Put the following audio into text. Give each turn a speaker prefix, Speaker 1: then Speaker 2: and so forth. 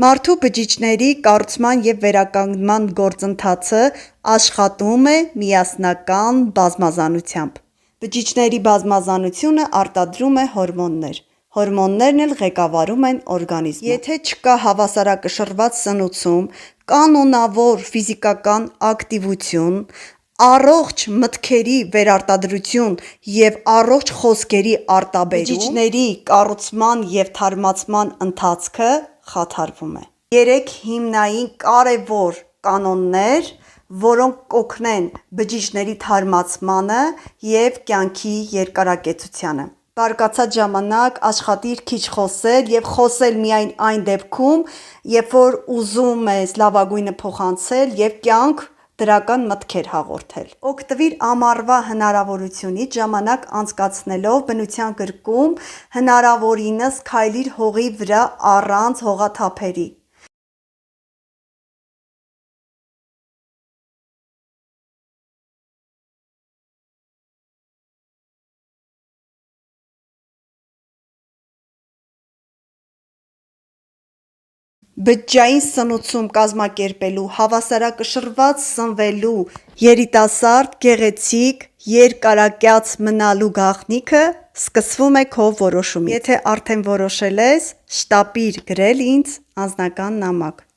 Speaker 1: Մարդու բջիջների կառուցման և վերականգնման գործընթացը աշխատում է միասնական բազմազանությամբ։ Բջիջների բազմազանությունը արտադրում է հորմոններ։ Հորմոններն էլ ղեկավարում են օրգանիզմը։ Եթե չկա հավասարակշռված սնուցում, կանոնավոր ֆիզիկական ակտիվություն, առողջ մտքերի վերարտադրություն և առողջ խոսքերի արտաբերում, բջիջների կառուցման և թարմացման ընթացքը խաթարվում է։ Երեք հիմնային կարևոր կանոններ, որոնք կօգնեն բջիջների թարմացմանը և կյանքի երկարակեցությանը։ Բարկացած ժամանակ աշխատիր քիչ խոսել և խոսել միայն այն դեպքում, երբ որ ուզում ես լավագույնը փոխանցել և կյանք դրական մտքեր հաղորդել։ Օգտվիր ամառվա հնարավորությունից՝ ժամանակ անցկացնելով բնության գրկում, հնարավորինս քայլիր հողի վրա առանց հողաթափերի։ Բջջային սնուցում կազմակերպելու, հավասարակշռված սնվելու, երիտասարդ, գեղեցիկ, երկարակյաց մնալու գաղտնիքը սկսվում է քո որոշումից։ Եթե արդեն որոշել ես, շտապիր գրել ինձ անձնական նամակ։